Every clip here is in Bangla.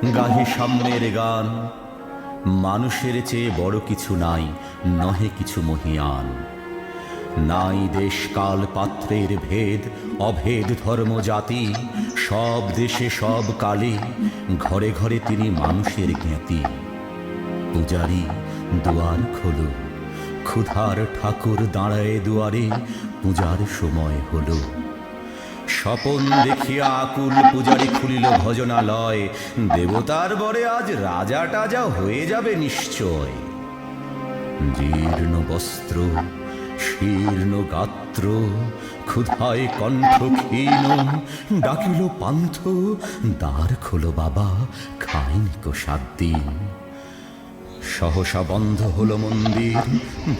গাহি সাম্যের গান। মানুষের চেয়ে বড় কিছু নাই, নহে কিছু মহিয়ান। নাই দেশ কাল পাত্রের ভেদ, অভেদ ধর্ম জাতি। সব দেশে সব কালে ঘরে ঘরে তিনি মানুষের জ্ঞাতি। পূজারি দুয়ার খোলো, ক্ষুধার ঠাকুর দাঁড়ায় দুয়ারে, পূজার সময় হলো। স্বপন দেখিয়া আকুল পূজারি খুলিল ভজনালয়। দেবতার বরে আজ রাজা টাজা হয়ে যাবে নিশ্চয়। জীর্ণ বস্ত্র, শীর্ণ গাত্র, ক্ষুধায় কণ্ঠ ক্ষীণ, ডাকিল পান্থ, দ্বার খোলো বাবা, খাইনি কো 7 দিন। সহসা বন্ধ হলো মন্দির,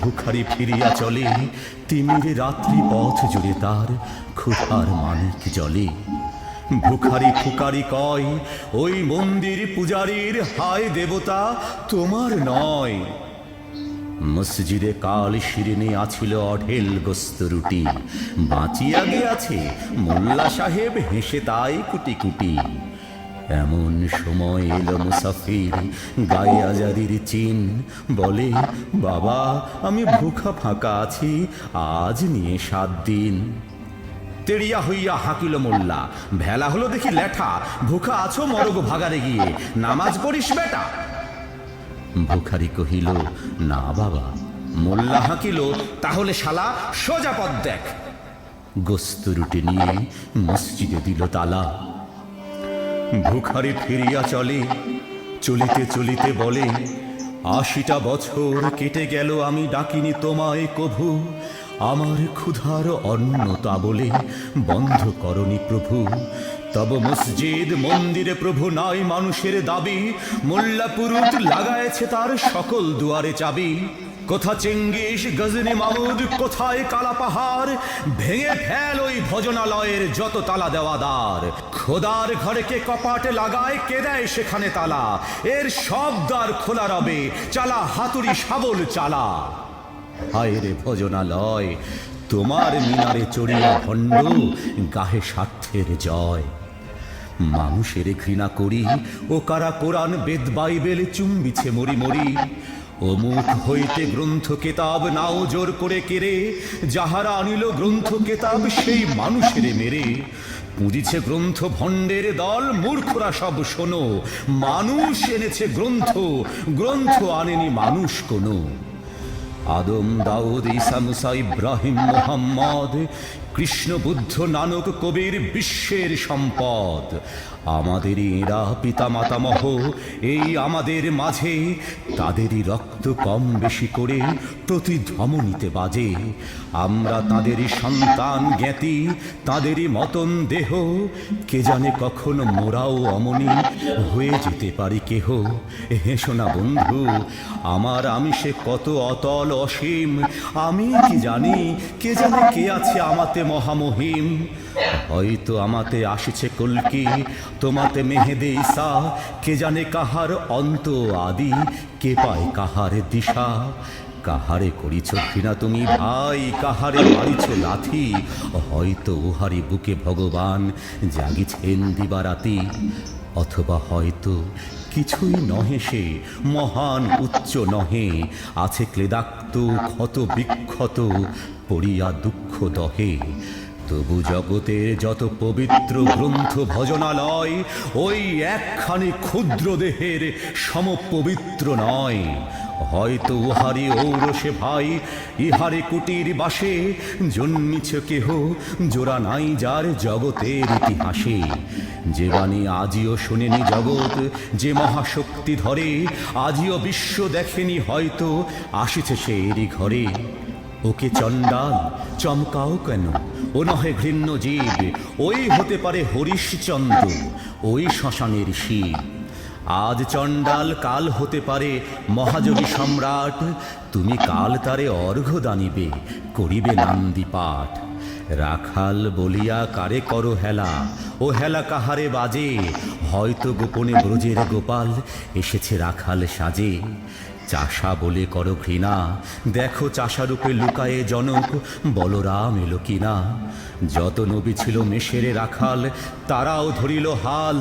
ভিখারি ফিরিয়া চলে। তিমির রাত্রি পথ জুড়ে তার ক্ষুধার মানিক জলে। ভিখারি ফুকারি কয়, ওই মন্দির পূজারীর, হায় দেবতা তোমার নয়। মসজিদে কাল শিরিনে আছিল অঢেল গোস্ত রুটি। বাঁচিয়া গিয়াছে মোল্লা সাহেব, হেসে তাই কুটি কুটি। এমন সময় এলো মুসাফির, গায়ে আজারির চিন। বলে, বাবা আমি ভুখা ফাঁকা আছি, আজ নিয়ে 7 দিন। তেড়িয়া হইয়া হাঁকিল মোল্লা, ভেলা হলো দেখি লেঠা। ভুখা আছো মরগ ভাগারে গিয়ে, নামাজ পড়িস বেটা। ভিখারি কহিল, না বাবা। মোল্লা হাঁকিল, তাহলে শালা সোজা পথ দেখ। গোস্ত রুটি নিয়ে মসজিদে দিল তালা। ভিখারি ফিরিয়া চলে, চলিতে চলিতে বলে, 80টা বছর কেটে গেল আমি ডাকিনি তোমায় কভু। আমার ক্ষুধার অন্ন তা বলে বন্ধ করনি প্রভু। তব মসজিদ মন্দিরে প্রভু নাই মানুষের দাবি। মোল্লা পুরুত লাগায়েছে তার সকল দুয়ারে চাবি। কোথা চেঙ্গিস গজনী মামুদ, কোথায় কালা পাহাড়। ভেঙে ফেল ওই ভজনালয়ের যত তালা দেওয়া দ্বার। খোদার ঘরে কে কপাট লাগায়, কে দেয় সেখানে তালা। এর সব দ্বার খোলা রবে, চালা হাতুড়ি শাবল চালা। হায় রে ভজনালয়, তোমার মিনারে চড়িয়া ভণ্ড, গাহে স্বার্থের জয়। মানুষের ঘৃণা করি, ও কারা কোরআন বেদ বাইবেল চুম্বিছে মরি মরি। অমুক হইতে গ্রন্থ কেতাব নাও জোর করে কেড়ে। যাহারা আনিল গ্রন্থ কেতাব, সেই মানুষের মেরে। পুঁজিছে গ্রন্থ ভণ্ডের দল, মূর্খরা সব শোনো। মানুষ এনেছে গ্রন্থ, গ্রন্থ আনেনি মানুষ কোনো। আদম দাউদ ঈসা মুসা ইব্রাহিম মুহাম্মদ, কৃষ্ণ বুদ্ধ নানক কবির বিশ্বের সম্পদ। আমাদেরই এরা পিতা মাতামহ, এই আমাদের মাঝে। তাদেরই রক্ত কম বেশি করে প্রতি ধমনীতে বাজে। আমরা তাদেরই সন্তান জ্ঞাতি, তাদেরই মতন দেহ। কে জানে কখন মোরাও অমনি হয়ে যেতে পারি কেহ। হেসো না বন্ধু, আমার আমিষে কত অতল অসীম। আমি কি জানি, কে জানে কে আছে আমাতে মহামহিম। হয়তো আমাতে আসিছে কল্কি, তোমাতে মেহেদে ঈসা। কে জানে কাহার অন্ত আদি, কে পায় কাহার দিশা। কাহারে করিছ ঘৃণা তুমি ভাই, কাহারে মারিছ লাথি। হয়তো উহারি বুকে ভগবান জাগিছেন দিবারাতি। অথবা হয়তো কিছুই নহে সে, মহান উচ্চ নহে। আছে ক্লেদাক্ত ক্ষত বিক্ষত, পড়িয়া দুঃখ দহে। তবু জগতের যত পবিত্র গ্রন্থ ভজনালয়, ওই একখানি ক্ষুদ্র দেহের সম পবিত্র নয়। হয়তো উহারি ঔরসে ভাই, ইহারে কুটির বাসে। জন্মিছে কেহ জোড়া নাই যার জগতের ইতিহাসে। যে বাণী আজিও শোনেনি জগৎ, যে মহাশক্তি ধরে। আজিও বিশ্ব দেখেনি হয়তো, আসিছে সে এরই ঘরে। ওকে চণ্ডাল চমকাও কেন, ও নহে ঘৃণ্য জীব। ওই হতে পারে হরিশচন্দ্র, ওই শ্মশানের শিব। আজ চণ্ডাল কাল হতে পারে মহাযোগী সম্রাট। তুমি কাল তারে অর্ঘ্য দানিবে, করিবে নান্দি পাঠ। রাখাল বলিয়া কারে করো হেলা, ও হেলা কাহারে বাজে। হয়তো গোপনে ব্রজের গোপাল এসেছে রাখাল সাজে। চাষা বলে করো ঘৃণা, দেখো চাষারূপে লুকায়ে জনক, বলরাম এলো কিনা। যত নবী ছিল মেষেরে রাখাল, তারাও ধরিল হাল,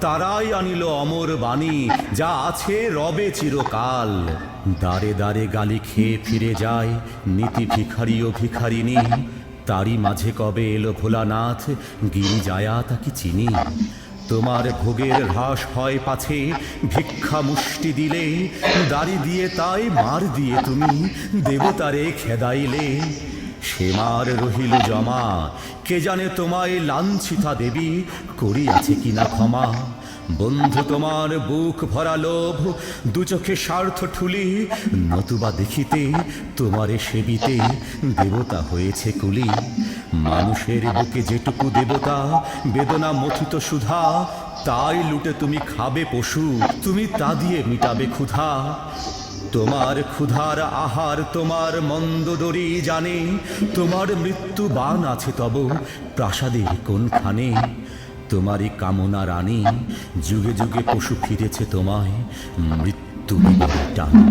তারাই আনিল অমর বাণী, যা আছে রবে চিরকাল। দাঁড়ে দাঁড়ে গালি খেয়ে ফিরে যায় নীতি ভিখারি ও ভিখারিনী, তারই মাঝে কবে এলো ভোলানাথ, গিরি যায়া তাকে চিনি। তোমার ভোগের হ্রাস হয় পাছে ভিক্ষা মুষ্টি দিলে, দাড়ি দিয়ে তাই মার দিয়ে তুমি দেবতারে খেদাইলে। সে মার রহিল জমা, কে জানে তোমায় লাঞ্ছিতা দেবী করিয়াছে কিনা ক্ষমা। বন্ধু তোমার বুক ভরা লোভ, দু চোখে স্বার্থ ঠুলি, নতুবা দেখিতে তোমারে সেবিতে দেবতা হয়েছে কুলি। মানুষের বুকে যেটুকু দেবতা, বেদনা মথিত সুধা, তাই লুটে তুমি খাবে পশু, তুমি তা দিয়ে মিটাবে ক্ষুধা। তোমার ক্ষুধার আহার তোমার মন্দোদরি জানে, তোমার মৃত্যু বান আছে তব প্রাসাদের কোনখানে। তোমারই কামনা রানী, যুগে যুগে পশু ফিরেছে তোমায় মৃত্যু বিবরে টানে।